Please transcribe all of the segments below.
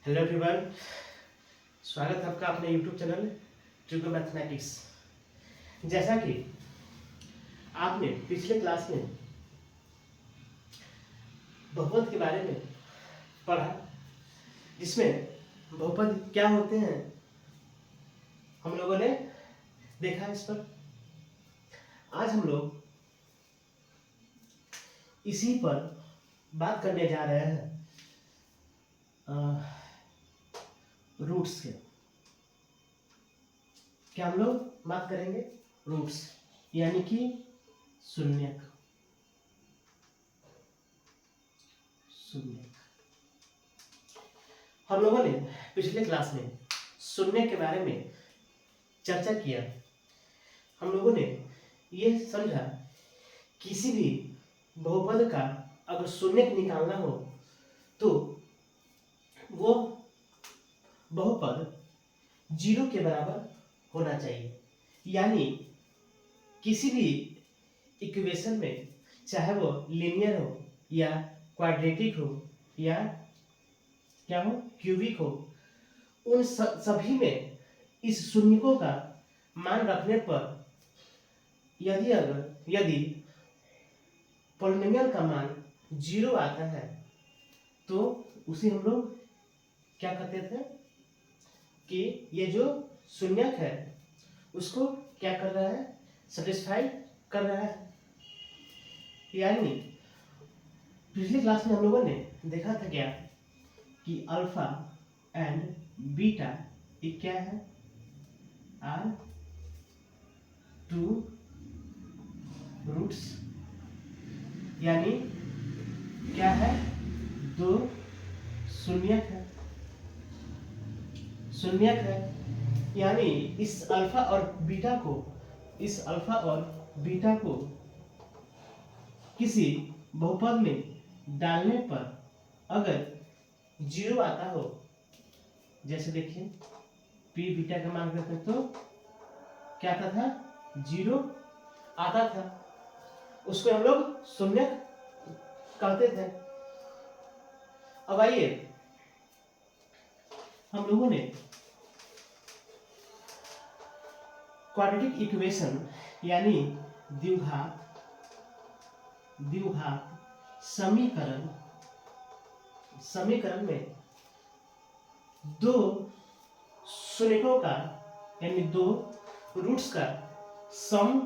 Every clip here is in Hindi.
हेलो एवरीवन, स्वागत है आपका अपने यूट्यूब चैनल ट्रिगो मैथमेटिक्स। जैसा कि आपने पिछले क्लास में बहुपद के बारे में पढ़ा, जिसमें बहुपद क्या होते हैं हम लोगों ने देखा। इस पर आज हम लोग इसी पर बात करने जा रहे हैं, रूट्स के। क्या हम लोग बात करेंगे? रूट्स यानी कि शून्यक। हम लोगों ने पिछले क्लास में शून्य के बारे में चर्चा किया। हम लोगों ने ये समझा किसी भी बहुपद का अगर शून्यक निकालना हो तो वो बहुपद 0 के बराबर होना चाहिए। यानी किसी भी इक्वेशन में, चाहे वो लीनियर हो या क्वाड्रेटिक हो या क्या हो, क्यूबिक हो, उन सभी में इस शून्यकों का मान रखने पर यदि पॉलिनोमियल का मान 0 आता है तो उसे हम लोग क्या कहते थे कि ये जो शून्यक है उसको क्या कर रहा है, सेटिस्फाई कर रहा है। यानी पिछली क्लास में हम लोगों ने देखा था क्या कि अल्फा एंड बीटा ये क्या है, आर टू रूट्स, यानी क्या है, दो शून्यक है। यानी इस अल्फा और बीटा को किसी बहुपद में डालने पर अगर 0 आता हो, जैसे देखिए पी बीटा का मान करते तो क्या आता था, 0 आता था, उसको हम लोग शून्यक कहते थे। अब आइए हम लोगों ने क्वाड्रेटिक इक्वेशन यानी द्विघात समीकरण में दो शून्यकों का यानी दो रूट्स का सम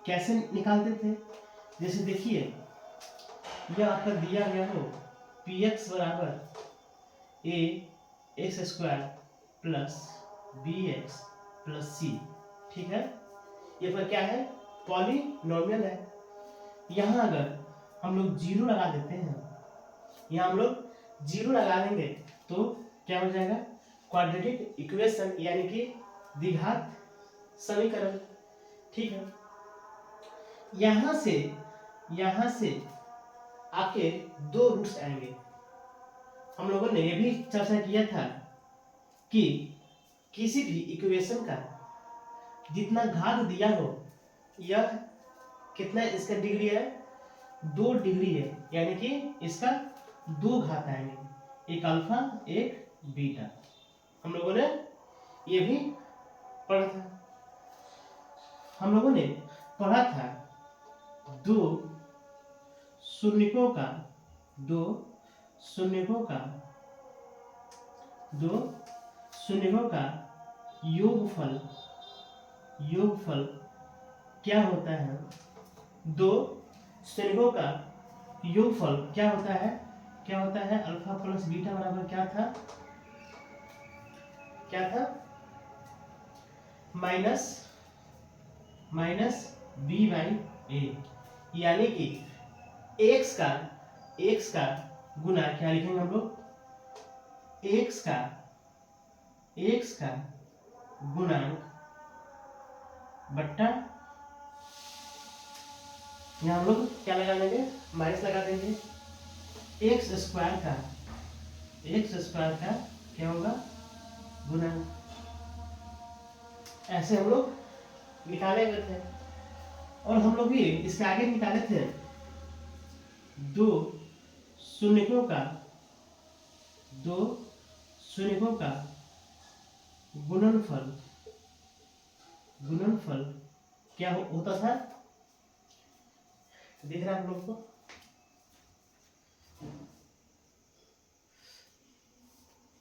कैसे निकालते थे। जैसे देखिए यह आपका दिया गया हो px बराबर a x square plus b x plus c, ठीक है। ये पर क्या है, पॉलिनोमियल है। यहाँ अगर हम लोग 0 लगा देते हैं, यहाँ हम लोग 0 लगा देंगे तो क्या हो जाएगा, क्वाड्रेटिक इक्वेशन यानी कि द्विघात समीकरण, ठीक है। यहाँ से आपके दो रूट्स आएंगे। हम लोगों ने यह भी चर्चा किया था कि किसी भी इक्वेशन का जितना घात दिया हो, यह कितना इसका डिग्री है, 2 डिग्री है, यानी कि इसका 2 घात आएंगे, एक अल्फा एक बीटा। हम लोगों ने ये भी पढ़ा था। हम लोगों ने पढ़ा था दो शून्यकों का योगफल क्या होता है, दो शून्यकों का योगफल क्या होता है, अल्फा प्लस बीटा बराबर क्या था, माइनस बी बाई ए। यानी कि एक्स का गुना क्या लिखेंगे हम लोग, एक्स का गुणांक बट्टा, यहाँ हम लोग क्या लगा देंगे, माइनस लगा देंगे, एक्स स्क्वायर का क्या होगा, गुणांक। ऐसे हम लोग निकाले हुए थे। और हम लोग भी इसके आगे निकाले थे दो शून्यकों शून्यकों का गुणनफल गुणनफल क्या होता था? दिख रहा है आप लोग को?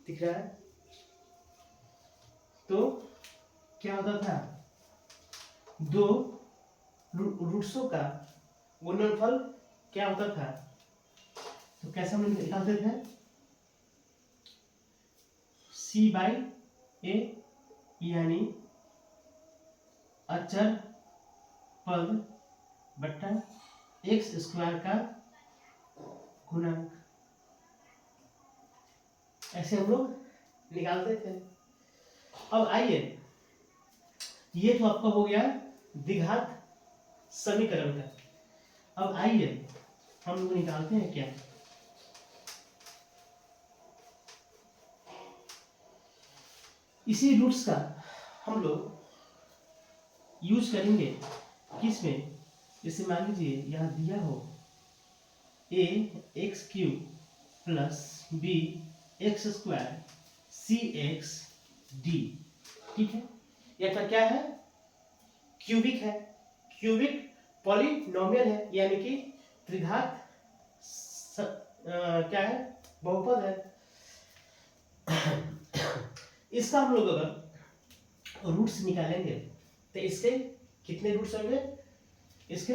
दिख रहा है? तो क्या होता था? दो रूट्सों का गुणनफल क्या होता था? तो कैसे हम लोग निकालते थे? सी बाई ए, यानी अचर पद बट्टा एक्स स्क्वायर का गुणक, ऐसे हम लोग निकालते थे। अब आइए, ये तो आपका हो गया द्विघात समीकरण का। अब आइए हम लोग निकालते हैं क्या? इसी रूट्स का हम लोग यूज करेंगे किसमें? जैसे मान लीजिए यहां दिया हो a x cube plus b x square c x d, ठीक है? यह तो क्या है? क्यूबिक है, क्यूबिक पॉलिनोमियल है, यानी कि त्रिघात क्या है? बहुपद है। इसका हम लोग अगर रूट्स निकालेंगे तो इसके कितने रूट्स होंगे? इसके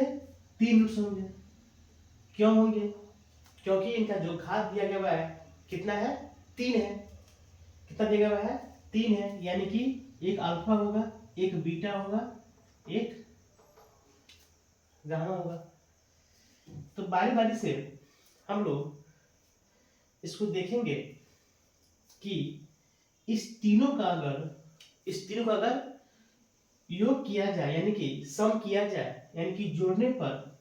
3 रूट्स होंगे। क्यों होंगे? क्योंकि इनका जो घात दिया गया है कितना है? 3 है। कितना दिया गया है? 3 है, यानी कि एक अल्फा होगा, एक बीटा होगा, एक गामा होगा। तो बारी बारी से हम लोग इसको देखेंगे कि इस तीनों का अगर योग किया जाए, यानी कि सम किया जाए, यानी कि जोड़ने पर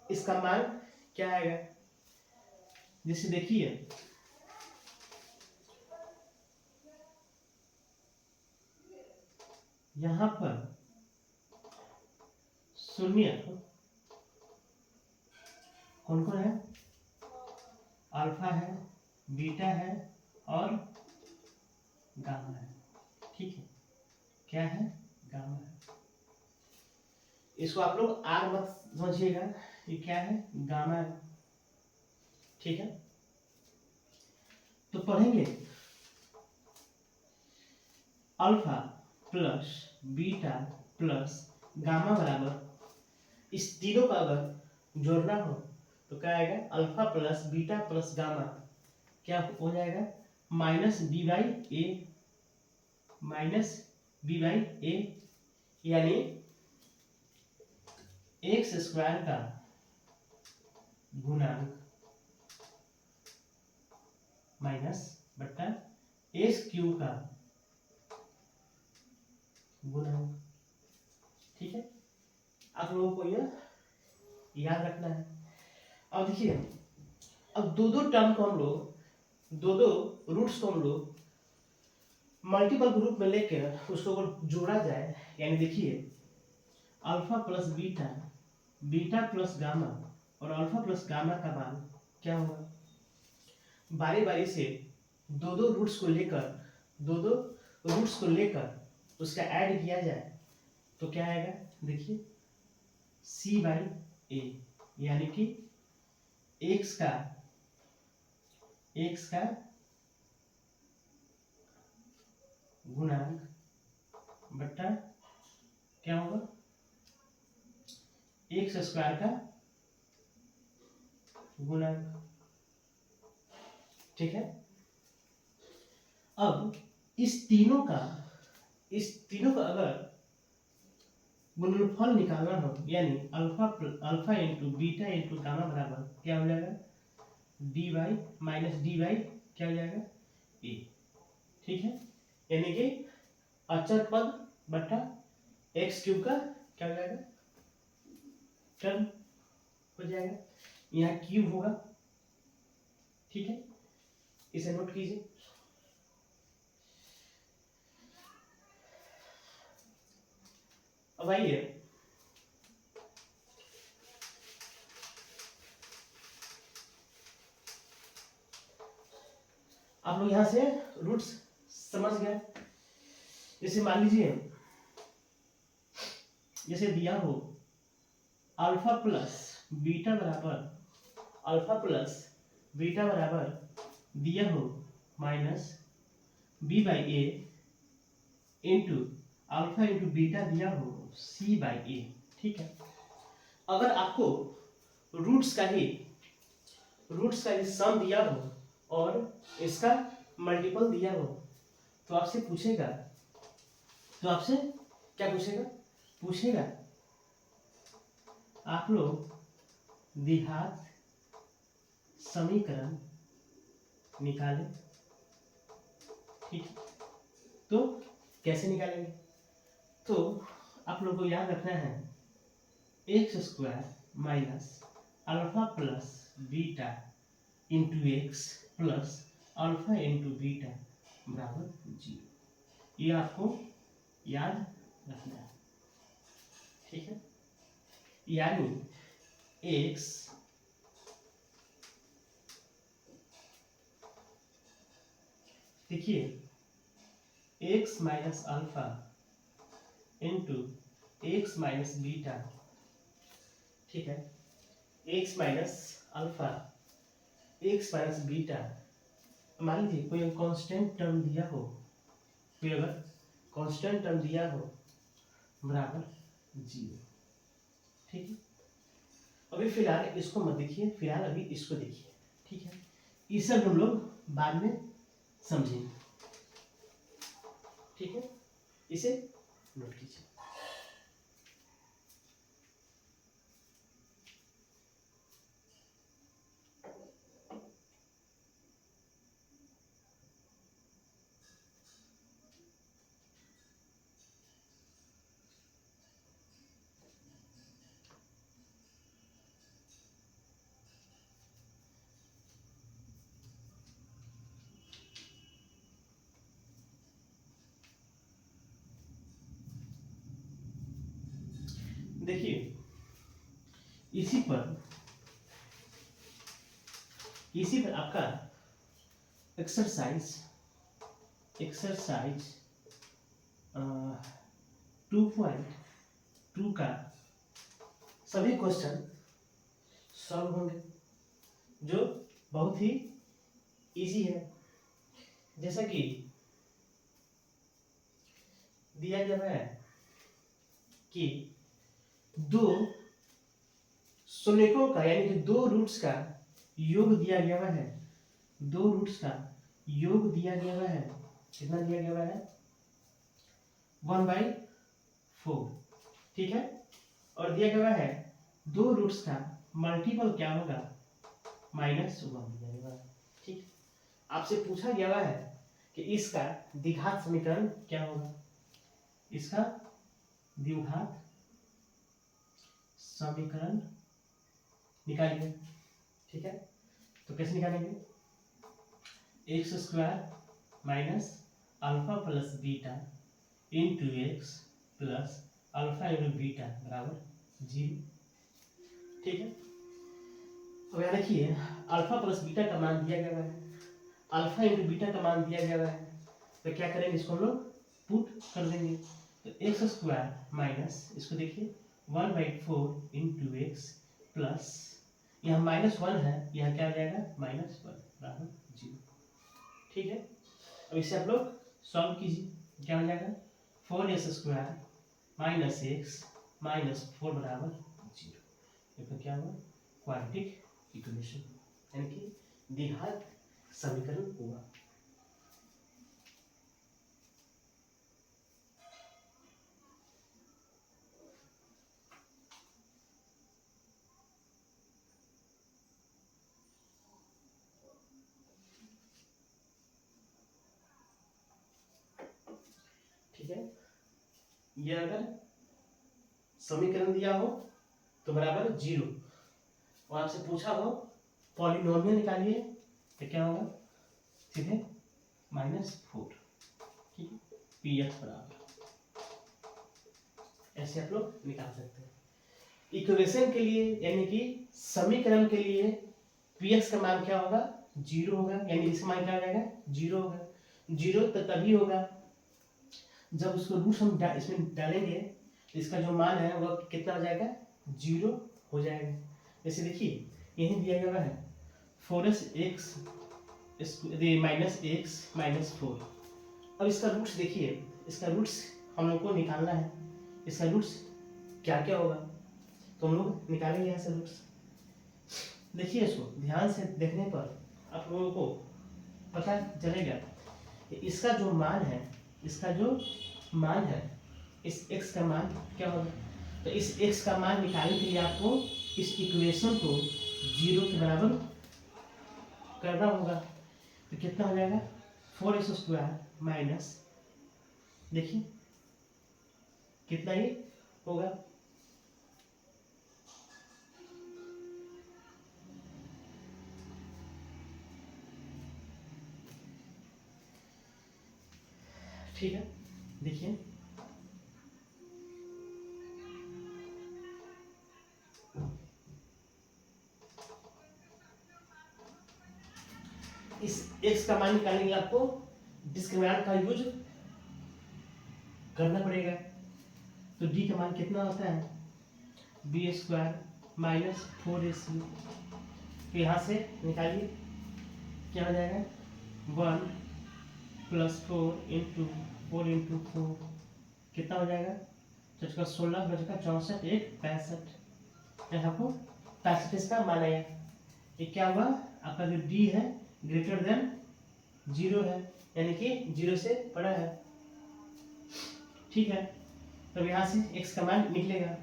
इसका मान क्या आएगा? जैसे देखिए, यहां पर शून्य कौन कौन है? अल्फा है, बीटा है और गामा है, ठीक है? क्या है? गामा है। इसको आप लोग आर मत समझिएगा, ये क्या है? गामा है, ठीक है? तो पढ़ेंगे alpha plus beta plus gamma बराबर, इस तीनों का अगर जोड़ना हो तो क्या आएगा? Alpha plus beta plus gamma क्या हो जाएगा? Minus b by a, minus b by a, यानी एक्स स्क्वायर का गुणांक माइनस बट्टा एक्स क्यूब का गुणांक, ठीक है? आप लोगों को यह याद रखना है। अब देखिए, अब दो दो टर्म को हम लोग, दो दो रूट्स को हम लोग मल्टीपल ग्रुप में लेकर उसको अगर जोड़ा जाए, यानी देखिए alpha plus beta, beta plus gamma और अल्फा प्लस गामा का मान क्या होगा? बारी बारी से दो दो रूट्स को लेकर उसका ऐड किया जाए तो क्या आएगा? देखिए c बाई ए, यानी कि x का गुणांक बट्टा क्या होगा? एक्स स्क्वायर का गुणांक, ठीक है? अब इस तीनों का अगर गुणनफल निकालना हो, यानी alpha into beta into gamma बराबर क्या हो जाएगा? D by minus D by क्या हो जाएगा? ए, ठीक है? यानी कि अचर पद बट्टा एक्स क्यूब का क्या हो जाएगा? टर्म हो जाएगा। यहाँ क्यूब होगा, ठीक है? इसे नोट कीजिए। अब आइए, आप लोग यहाँ से रूट्स समझ गए। जैसे मान लीजिए, जैसे दिया हो अल्फा प्लस बीटा बराबर दिया हो minus b by a into alpha into beta दिया हो सी बाई ए। ठीक है, अगर आपको रूट्स का ही सम दिया हो और इसका मल्टीपल दिया हो तो आपसे पूछेगा, क्या पूछेगा आप लोग द्विघात समीकरण निकालें। ठीक, तो कैसे निकालेंगे? तो आप लोगों को याद रखना है x square minus alpha plus beta into x plus alpha into beta बराबर 0। ये आपको याद रखना है। ठीक है, यानी एक्स देखिए x minus alpha into x minus beta. ठीक है, x minus alpha x minus beta, मान लीजिए कोई कांस्टेंट टर्म दिया हो, बराबर 0। ठीक है, अभी फिलहाल इसको मत देखिए, फिलहाल अभी इसको देखिए। ठीक है, ये सब हम लोग बाद में समझेंगे। ठीक है, इसे नोट कीजिए। देखिए इसी पर आपका एक्सरसाइज 2.2 का सभी क्वेश्चन सॉल्व होंगे, जो बहुत ही इजी है। जैसा कि दिया गया है कि दो शून्यकों का यानी कि दो रूट्स का योग दिया गया है, कितना दिया गया है 1/4। ठीक है, और दिया गया है दो रूट्स का मल्टीपल क्या होगा -1 दिया गया है। ठीक, आपसे पूछा गया है कि इसका द्विघात समीकरण क्या होगा, इसका द्विघात समीकरण निकालिए। ठीक है, तो कैसे निकालेंगे? X square minus alpha plus beta into x plus alpha into beta बराबर 0। ठीक है, अब यहाँ देखिए अल्फा प्लस बीटा का मान दिया गया है, अल्फा इंटू बीटा का मान दिया गया है, तो क्या करेंगे, इसको हम लोग पुट कर देंगे। तो एक्स स्क्वायर माइनस इसको देखिए 1/4 इंटू एक्स प्लस यहाँ -1 है, यहाँ क्या आ जाएगा -1 बराबर 0। ठीक है, अब इसे आप लोग सॉल्व कीजिए, क्या हो जाएगा 4x square minus x minus 4 बराबर 0। ये तो क्या हुआ क्वाड्रेटिक इक्वेशन यानी कि द्विघात समीकरण हुआ। ठीक है, ये अगर समीकरण दिया हो तो बराबर 0 और आपसे पूछा हो पॉलिनोमियल निकालिए तो क्या होगा सीधे -4। ठीक है, px बराबर ऐसे आप लोग निकाल सकते हैं। इक्वेशन के लिए यानी कि समीकरण के लिए px का मान क्या होगा जीरो होगा, यानी इसका मान क्या हो जाएगा, जीरो होगा। जीरो तो तभी होगा जब उसको रूट हम इसमें डालेंगे तो इसका जो मान है वह कितना हो जाएगा, जीरो हो जाएगा। जैसे देखिए यही दिया गया है 4x माइनस एक्स माइनस 4। अब इसका रूट्स देखिए, इसका रूट्स हम लोग को निकालना है। इसका रूट्स क्या क्या होगा तो हम लोग निकालेंगे यहाँ से रूट्स। देखिए इसको ध्यान से देखने पर आप लोगों को पता चलेगा कि इसका जो मान है, इसका जो मान है, इस x का मान क्या होगा। तो इस x का मान निकालने के लिए आपको इस इक्वेशन को जीरो के बराबर करना होगा। तो कितना हो जाएगा, 4x² माइनस, देखिए कितना ये होगा, ठीक है। देखिए इस x का मान निकालने के लिए आपको डिस्क्रिमिनेंट का यूज करना पड़ेगा। तो d का मान कितना होता है, b² माइनस 4ac। तो यहाँ से निकालिए क्या हो जाएगा, 1 प्लस 4 इंटू 4 कितना हो जाएगा, 16 बचका 64 एक 65। यहाँ आपको 65 इसका मान आया। ये क्या हुआ, आपका जो डी है ग्रेटर देन जीरो है, यानी कि जीरो से बड़ा है, ठीक है। तो यहाँ से x का मान निकलेगा,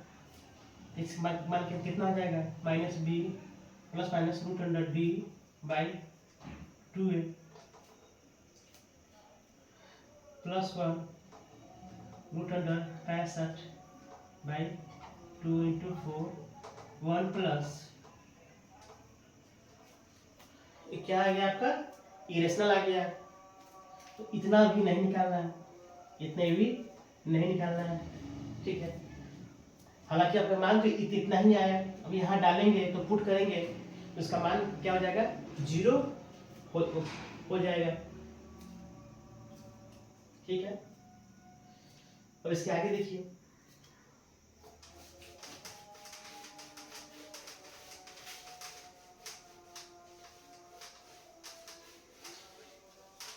x मान कितना हो जाएगा, minus b plus minus root under d by 2a plus 1 root under 65 by 2 into 4 1 plus क्या आ गया आपका, इरेशनल आ गया। तो इतना भी नहीं निकालना है, इतने भी नहीं निकालना है, ठीक है। हालांकि आपका मान तो इतना ही आया, अब यहाँ डालेंगे तो पुट करेंगे तो इसका मान क्या हो जाएगा, जीरो हो जाएगा, ठीक है। अब इसके आगे देखिए,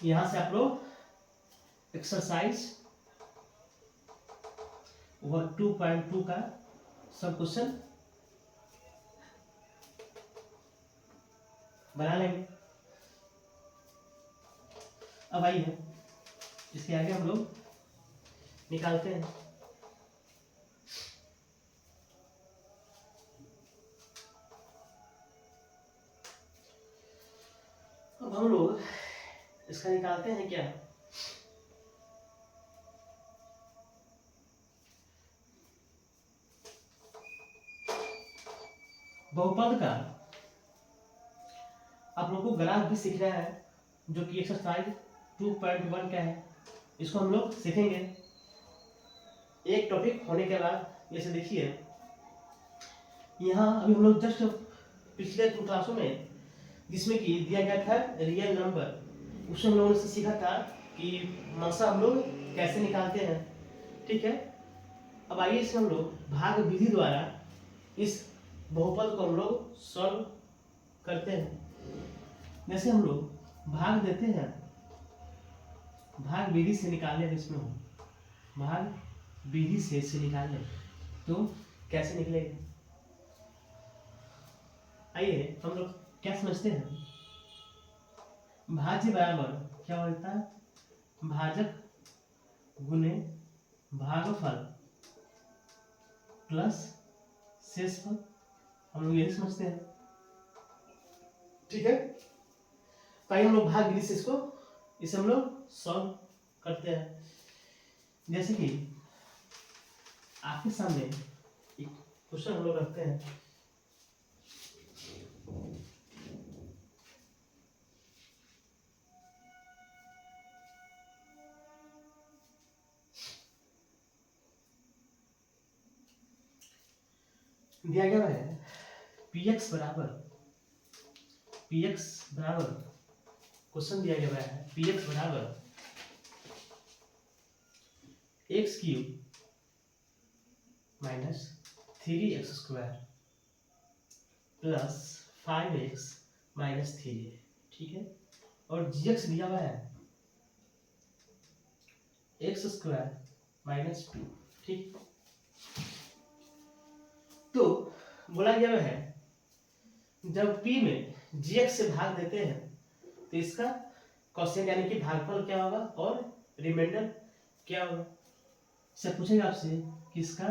यहां से आप लोग एक्सरसाइज ओवर 2.2 का सब क्वेश्चन बना लेंगे। अब आइए इसके आगे हम लोग निकालते हैं। अब हम लोग इसका निकालते हैं क्या, बहुपद का आप लोग को ग्राफ भी सीखना है, जो कि एक्सरसाइज 2.1 का है। इसको हम लोग सीखेंगे एक टॉपिक होने के बाद। जैसे देखिए यहाँ अभी हम लोग जस्ट पिछले क्लासों में जिसमें कि दिया गया था रियल नंबर, उसमें हम लोगों ने सीखा था कि मसा हम लोग कैसे निकालते हैं, ठीक है। अब आइए इसमें हम लोग भाग विधि द्वारा इस बहुपद को हम लोग सॉल्व करते हैं। जैसे हम लोग भाग देते हैं, भाग विधि से निकालने, इसमें हम भाग विधि से इससे निकालने तो कैसे निकलेगा, आइए हम लोग क्या समझते हैं। भाज्य बराबर क्या होता है, भाजक गुने भागफल प्लस शेषफल, हम लोग यही समझते हैं, ठीक है। तो आइए हम लोग भाग विधि से इसे हम लोग सॉल्व करते हैं। जैसे कि आपके सामने एक क्वेश्चन हम लोग रखते हैं, दिया गया है px बराबर पी एक्स बराबर, क्वेश्चन दिया गया है पी एक्स बराबर x cube minus 3x² plus 5x minus 3, ठीक है। और जी एक्स दिया हुआ है x² माइनस 2, ठीक। तो बोला गया है जब p में gx से भाग देते हैं तो इसका क्वेश्चन यानी कि भागफल क्या होगा और रिमाइंडर क्या होगा। से पूछेगा आपसे कि इसका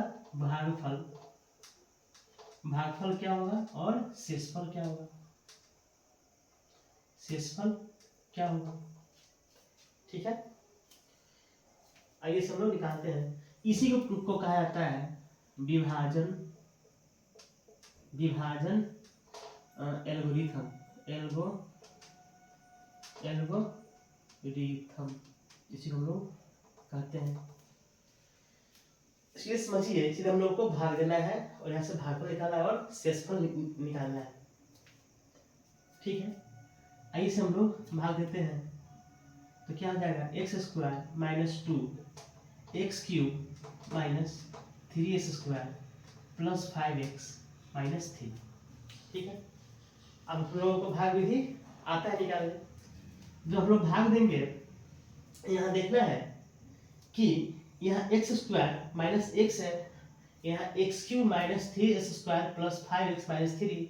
भागफल क्या होगा और शेषफल क्या होगा, शेषफल क्या होगा, ठीक है। आइए सब लोग निकालते हैं। इसी को कहा जाता है विभाजन एल्गोरिथम, एल्गोरिथम इसी को हम लोग कहते हैं। ये समझिए, सीधे हम लोग को भाग देना है और यहाँ से भागफल निकालना है और शेषफल निकालना है, ठीक है। आइए से हम लोग भाग देते हैं तो क्या हो जाएगा x² minus 2 x cube minus 3x² plus 5x minus 3, ठीक है। अब हम लोगों को भाग विधि आता है निकालने। जो हम लोग भाग देंगे यहाँ देखना है कि यहाँ x² माइनस एक्स है, यहाँ x cube minus 3x² plus 5x minus 3,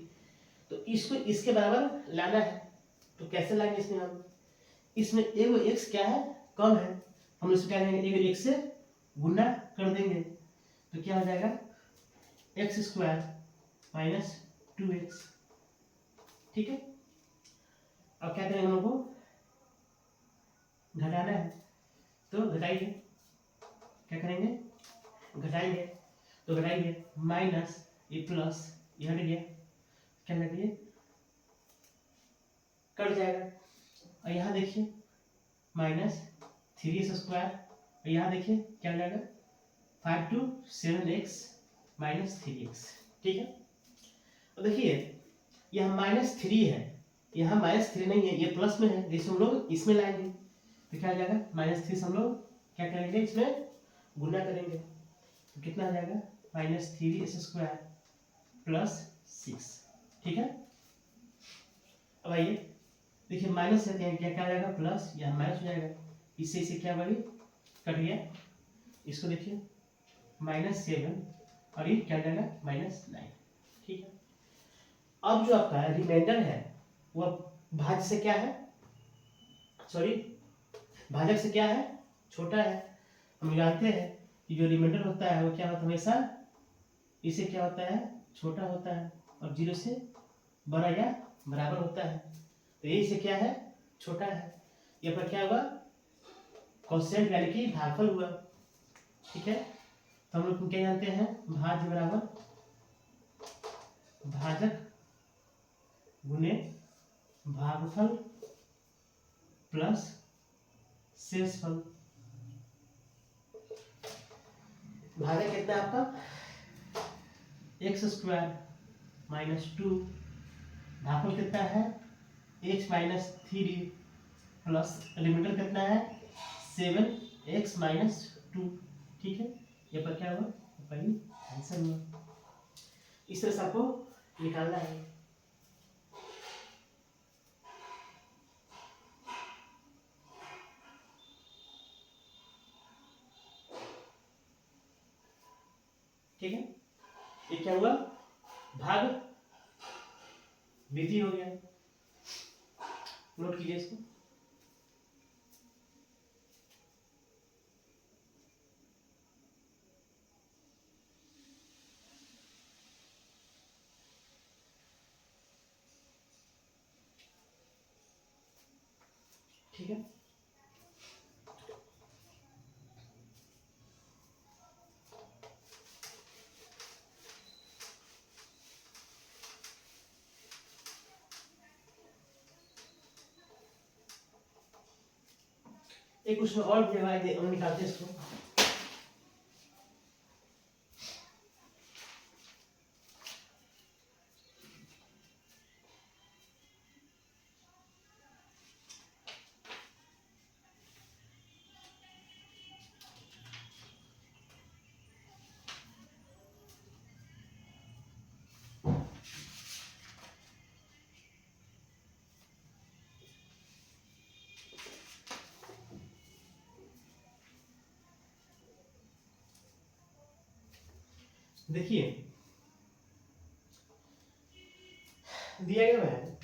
तो इसको इसके बराबर लाना है। तो कैसे लाएंगे इसमें हम, इसमें एगो x क्या है कम है, हम इसको क्या करेंगे एगो x से गुना कर देंगे तो क्या हो जाएगा x² माइनस 2x, ठीक है। अब क्या करेंगे हम लोग को घटाना है तो घटाइए, क्या करेंगे घटाएंगे तो घटाइए माइनस ये प्लस ये हट गया, क्या हट गया कट जाएगा। और यहाँ देखिए माइनस 3x² और यहाँ देखिए क्या हो जाएगा 5 to 7x माइनस 3x, ठीक है। और देखिए यह माइनस 3 है, यहाँ माइनस 3 नहीं है, ये प्लस में है, जिसे हम लोग इसमें लाएंगे तो क्या आ जाएगा माइनस 3 से हम लोग क्या करेंगे इसमें गुना करेंगे तो कितना आ जाएगा माइनस 3x² प्लस 6, ठीक है। अब आइए देखिए माइनस है तो क्या क्या आ जाएगा प्लस, यहाँ माइनस हो जाएगा, इससे इसे क्या बड़ी कट गया, इसको देखिए माइनस 7 और ये क्या जाएगा माइनस 9, ठीक है। अब जो आपका रिमाइंडर है वह भाज्य से क्या है, सॉरी भाजक से क्या है छोटा है। हम जानते हैं कि जो रिमाइंडर होता है वो क्या होता है हमेशा इसे क्या होता है छोटा होता है और 0 से बड़ा या बराबर होता है, तो यही से क्या है छोटा है। यहाँ पर क्या हुआ क्वोशिएंट यानी कि भागफल हुआ, ठीक है। तो हम लोग क्या जानते हैं भाज्य बराबर भाजक गुने भागफल प्लस शेषफल। भाजक कितना है आपका x² माइनस 2, भागफल कितना है x माइनस 3 प्लस रिमाइंडर कितना है 7x माइनस 2, ठीक है। ये पर क्या हुआ पहली आंसर हुआ। इस तरह से आपको निकालना है, ठीक है। ये क्या हुआ भाग विधि हो गया, नोट कीजिए इसको। ठीक है एक उसमें और भी हम निकालते हैं इसको। देखिए दिया गया है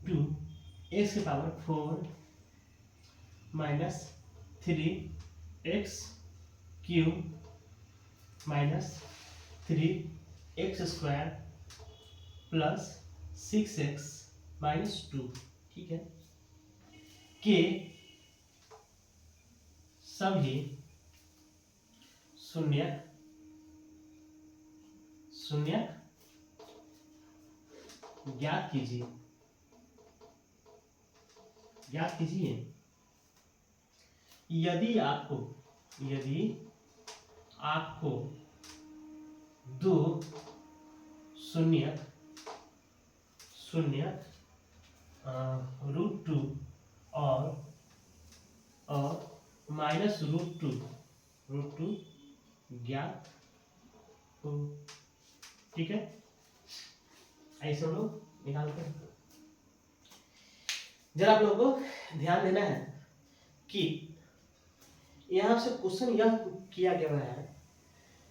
2x की power 4 minus 3x cube minus 3x square plus 6x minus 2। ठीक है, के सभी शून्य शून्य ज्ञात कीजिए यदि आपको दो शून्य शून्य रूट 2 और माइनस रूट टू ज्ञात हो। ठीक है, ऐसे हम लोग निकालते हैं। जरा आप लोगों को ध्यान देना है कि यहां से क्वेश्चन यह किया गया है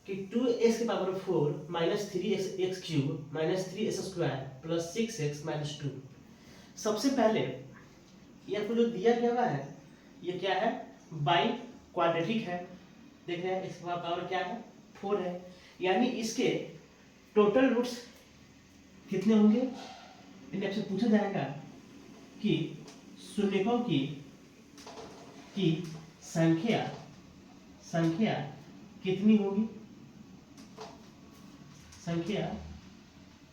कि 2x की power 4 minus 3x cube minus 3x square plus 6x minus 2। सबसे पहले यह जो दिया गया है ये क्या है, बाई क्वाड्रेटिक है। देख रहे हैं इसका पावर क्या है, 4 है, यानी इसके टोटल रूट्स कितने होंगे। इन्हें आपसे पूछा जाएगा कि शून्यकों की संख्या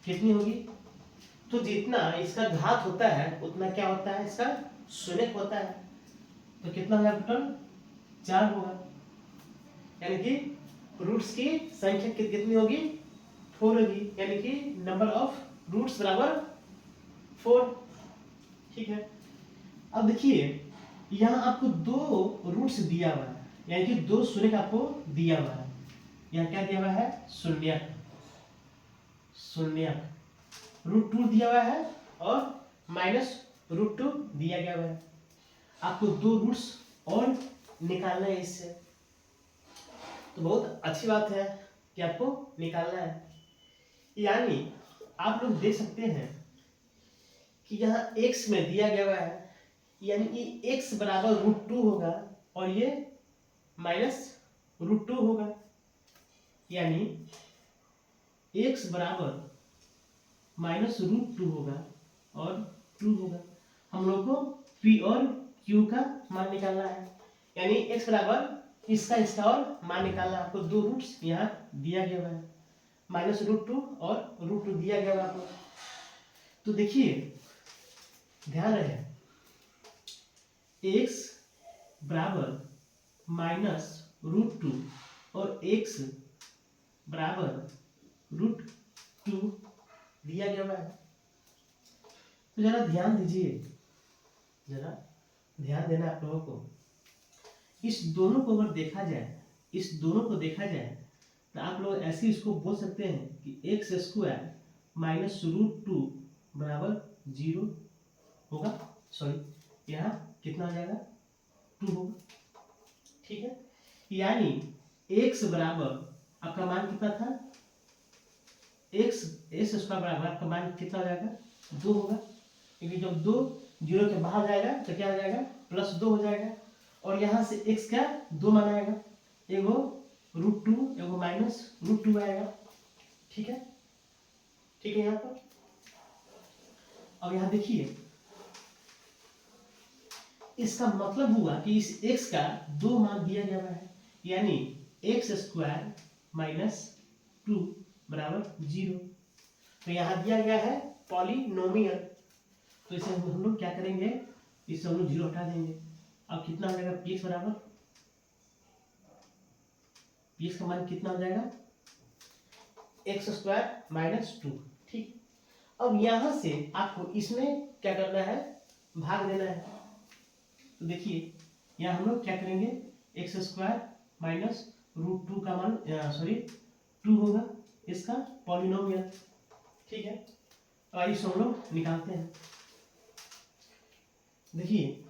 कितनी होगी, तो जितना इसका घात होता है उतना क्या होता है, इसका शून्य होता है। तो कितना होगा टोटल, 4 होगा, यानी कि रूट्स की संख्या कितनी होगी, 4 होगी, यानी कि नंबर ऑफ रूट्स बराबर 4। ठीक है, अब देखिए यहाँ आपको दो रूट्स दिया हुआ है, यानी कि दो शून्य का आपको दिया हुआ है। यहाँ क्या दिया हुआ है, शून्य रूट 2 दिया हुआ है और माइनस रूट 2 दिया गया हुआ है। आपको दो रूट्स और निकालना है इससे, तो बहुत अच्छी बात है कि आपको निकालना है। यानी आप लोग देख सकते हैं कि यहाँ x में दिया गया हुआ है, यानी कि x बराबर रूट 2 होगा और ये माइनस रूट 2 होगा, यानी x बराबर माइनस रूट 2 होगा और 2 होगा। हम लोग को p और q का मान निकालना है, यानी x बराबर इसका और मान निकालना है। आपको दो रूट्स यहाँ दिया गया है, माइनस रूट 2 और रूट 2 दिया गया है आपको। तो देखिए ध्यान रहे, x बराबर माइनस रूट 2 और x बराबर रूट 2 दिया गया है। तो जरा ध्यान दीजिए, जरा ध्यान देना आप लोगों को। इस दोनों को अगर देखा जाए तो आप लोग ऐसे इसको बोल सकते हैं कि एक्स स्क्वायर माइनस रूट 2 बराबर 0 होगा। सॉरी, यहाँ कितना आ जाएगा, 2 होगा। ठीक है, यानी x बराबर आपका मान कितना था, x स्क्वायर बराबर आपका मान कितना हो जाएगा, 2 होगा, क्योंकि जब 2 0 के बाहर जाएगा तो क्या हो जाएगा, प्लस 2 हो जाएगा। और यहाँ से x का 2 मान आएगा, एगो रूट 2 एगो माइनस रूट 2 आएगा। ठीक है, यहाँ पर। अब यहाँ देखिए इसका मतलब हुआ कि इस x का 2 मान दिया गया है, यानी x स्क्वायर माइनस 2 बराबर 0। तो यहाँ दिया गया है पॉलिनोमियल, तो इसे हम लोग क्या करेंगे, इससे हम लोग 0 हटा देंगे। अब कितना हो जाएगा, px बराबर, px का मान कितना हो जाएगा, एक्स स्क्वायर माइनस 2। ठीक, अब यहां से आपको इसमें क्या करना है, भाग देना है। तो देखिए यहाँ हम लोग क्या करेंगे, एक्स स्क्वायर माइनस रूट 2 का मान 2 होगा इसका पॉलिनोमियल। ठीक है, तो आइए हम लोग निकालते हैं। देखिए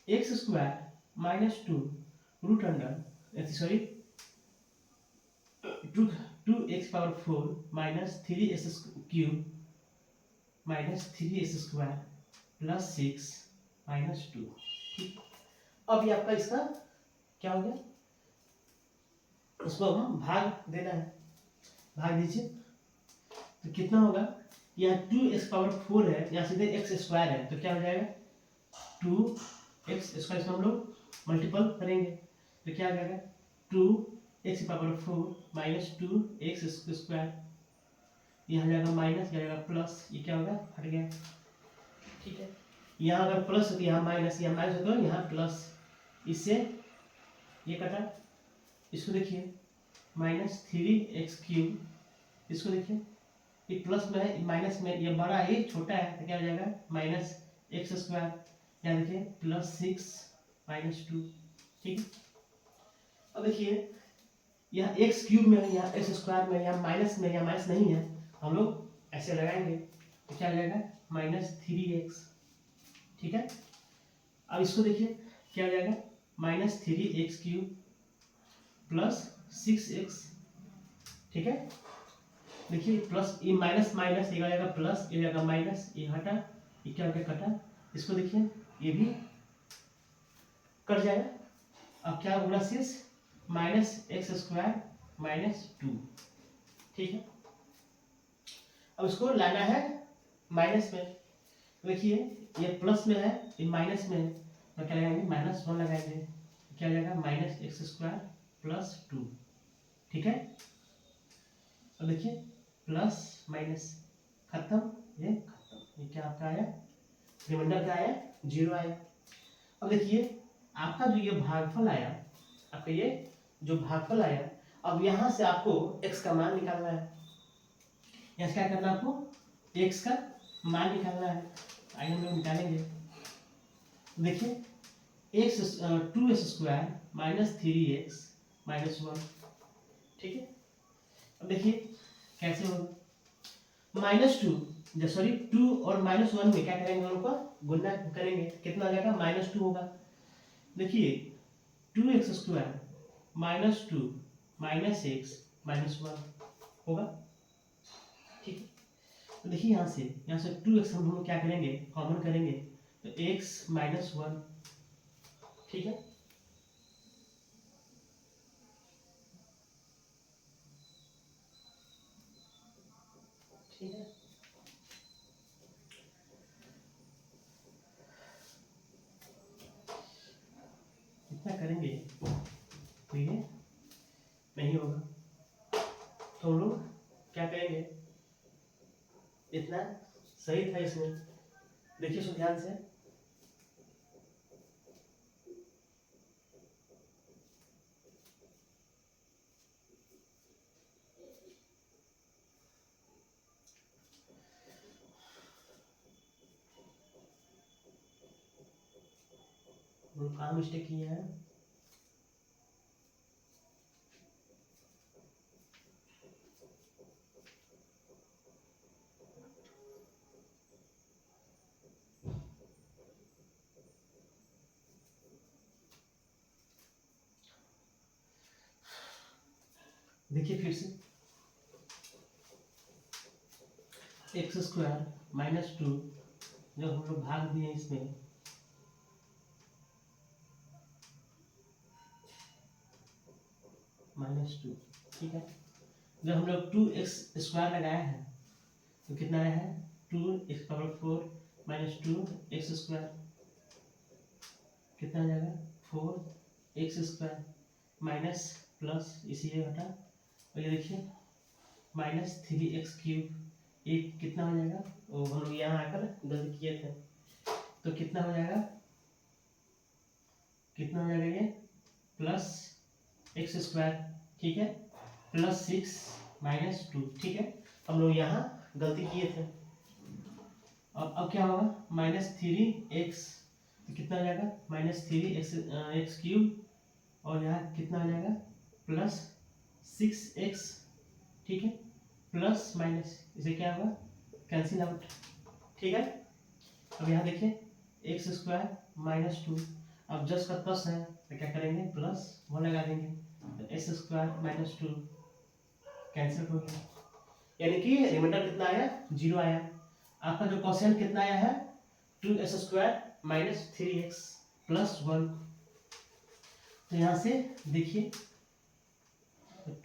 x square minus 2 root under two x power 4 minus 3x cube minus 3x square plus 6 minus 2। ठीक, अब ये आपका इसका क्या हो गया, इसको हम भाग देना है, भाग दीजिए। तो कितना होगा, यहाँ 2x पावर 4 है, यहाँ सीधे x स्क्वायर है, तो क्या हो जाएगा 2x स्क्वायर, इसमें हम लोग मल्टीपल करेंगे तो क्या आ जाएगा 2x power 4 minus 2x square, यहाँ जाएगा माइनस, जाएगा प्लस, ये क्या होगा हट गया। ठीक है, यहाँ अगर प्लस है तो यहाँ माइनस, यहाँ माइनस है तो यहाँ प्लस, इससे ये कटा, इसको देखिए माइनस 3x क्यूब, इसको देखिए ये प्लस में है माइनस में, ये बड़ा है ये छोटा है, तो क्या हो जाएगा माइनस एक्स स्क्वायर, यहाँ देखिए प्लस 6 माइनस 2। ठीक है, अब देखिए यहाँ एक्स क्यूब में है, यहाँ एक्स स्क्वायर में, यहाँ माइनस में, यहाँ माइनस नहीं है, हम लोग ऐसे लगाएंगे तो क्या हो जाएगा माइनस 3x। ठीक है, अब इसको देखिए क्या हो जाएगा minus 3x cube plus 6x। ठीक है, देखिए प्लस, ये माइनस माइनस, ये जाएगा प्लस, ये जाएगा माइनस, ये हटा, ये क्या हो गया कटा, इसको देखिए ये भी कट जाएगा। अब क्या होगा शेष माइनस एक्स स्क्वायर माइनस 2। ठीक है, अब इसको लाना है माइनस में, देखिए ये प्लस में है, ये माइनस में है, तो क्या लगाएंगे -1 लगाएंगे, क्या जाएगा माइनस एक्स स्क्वायर प्लस 2। ठीक है, अब देखिए प्लस माइनस खत्म, ये खत्म, ये क्या आपका आया, रिमाइंडर क्या आया 0 आया। अब देखिए आपका जो ये भागफल आया, आपका ये जो भागफल आया, अब यहाँ से आपको x का मान निकालना है, यहाँ से क्या करना है आपको x का मान निकालना है, आइए हम लोग निकालेंगे। देखिए two x square minus 3x minus 1। ठीक है, अब देखिए कैसे होगा, -2 सॉरी 2 और -1 में क्या करेंगे, हम लोग गुणा करेंगे, कितना आ जाएगा -2 होगा। देखिए 2x square minus 2 minus x minus 1 होगा। ठीक है, तो देखिए यहाँ से 2x हम लोग क्या करेंगे कॉमन करेंगे, तो x माइनस 1। ठीक है, ठीक है, इतना करेंगे तो ये नहीं होगा, तो हम लोग क्या करेंगे, इतना सही था इसमें। देखिए सो ध्यान से, कहाँ मिस्टेक किया है, देखिए फिर से एक्स स्क्वायर माइनस 2 जब हम लोग भाग दिए इसमें, -2। ठीक है, जब हम लोग 2x स्क्वायर लगाया है तो कितना आया है 2x power 4 minus 2x square, कितना आ जाएगा 4x स्क्वायर माइनस प्लस इसीलिए हटा, और ये देखिए -3x क्यूब, ये कितना हो जाएगा, वो हम लोग यहाँ आकर गलती किए थे, तो कितना हो जाएगा, कितना हो जाएगा ये प्लस एक्स स्क्वायर। ठीक है, प्लस 6 माइनस 2। ठीक है, हम लोग यहाँ गलती किए थे। अब क्या होगा -3x, तो कितना आ जाएगा -3x क्यूब, और यहाँ कितना आ जाएगा प्लस 6x। ठीक है, प्लस माइनस इसे क्या होगा कैंसिल आउट। ठीक है, अब यहाँ देखिए एक्स स्क्वायर -2, अब जस्ट का प्लस है तो क्या करेंगे प्लस 1 लगा देंगे, तो एक्स स्क्वायर -2 कैंसिल हो गया, यानी कि रिमाइंडर कितना आया, 0 आया। आपका जो क्वेश्चन कितना आया है, 2s² माइनस 3x प्लस 1। तो यहाँ से देखिए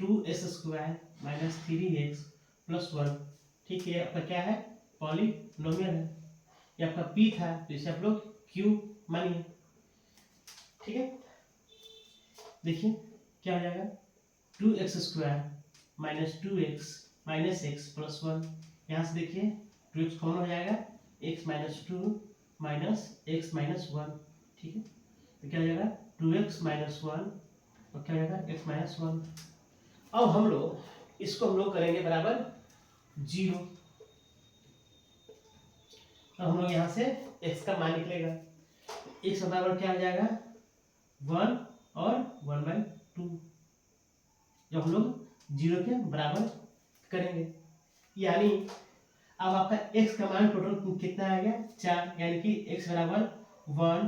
2s² माइनस 3x प्लस 1, ठीक है, आपका क्या है, पॉलिनोमियल है। ये आपका p था, तो इसे आप लोग q मानिए, ठीक है। देखिए क्या हो जाएगा, 2x² minus 2x minus x plus 1। यहाँ से देखिए 2x कॉमन हो जाएगा, x minus 2 minus x minus 1, ठीक है। तो क्या हो जाएगा 2x माइनस 1 और क्या हो जाएगा x माइनस 1। अब हम लोग इसको हम लोग करेंगे बराबर 0। तो हम लोग यहाँ से x का मान निकलेगा, x बराबर क्या हो जाएगा 1 और 1/2, जब हम लोग 0 के बराबर करेंगे। यानी अब आपका x का मान टोटल कितना आ गया 4, यानी कि x बराबर 1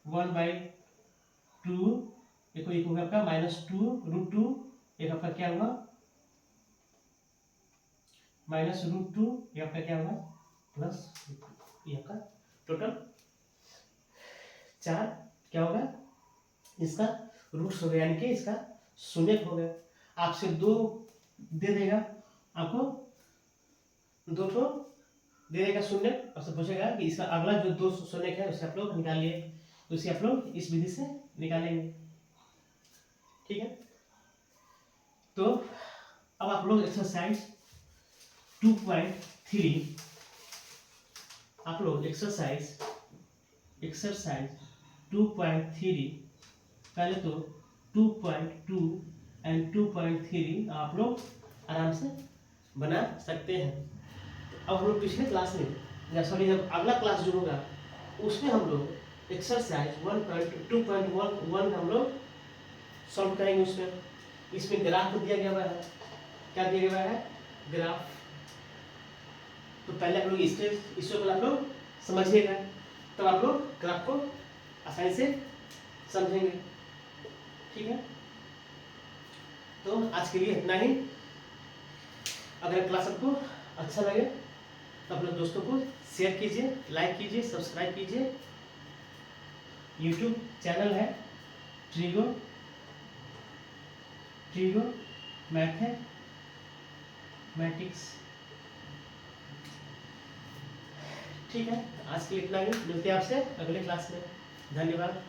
1/2, एक होगा आपका -2√2, एक आपका क्या हुआ -√2, ये आपका क्या होगा प्लस, ये आपका टोटल 4 क्या होगा, इसका रूट्स हो गया, यानी कि इसका शून्य हो गया। आपसे 2 दे देगा, आपको 2 तो दे देगा शून्य, और से पूछेगा कि इसका अगला जो 2 शून्य है उसे आप लोग निकालिए, तो इसे आप लोग इस विधि से निकालेंगे, ठीक है। तो अब आप लोग एक्सरसाइज 2.3, आप लोग एक्सरसाइज 2.3, पहले तो 2.2 एंड 2.3 आप लोग आराम से बना सकते हैं। अब हम लोग पिछले क्लास में, या सॉरी जब अगला क्लास जो होगा उसमें हम लोग एक्सरसाइज 2.1 हम लोग सॉल्व करेंगे। इसमें ग्राफ दिया गया हुआ है, क्या दिया गया है, ग्राफ। तो पहले हम लोग इसको आप लोग समझिएगा, तब आप लोग ग्राफ को आसानी से समझेंगे, ठीक है। तो आज के लिए इतना ही। अगर क्लास आपको अच्छा लगे तो अपने दोस्तों को शेयर कीजिए, लाइक कीजिए, सब्सक्राइब कीजिए। यूट्यूब चैनल है ट्रिगो मैथमेटिक्स, ठीक है। आज के लिए इतना ही, मिलते हैं आपसे अगले क्लास में। धन्यवाद।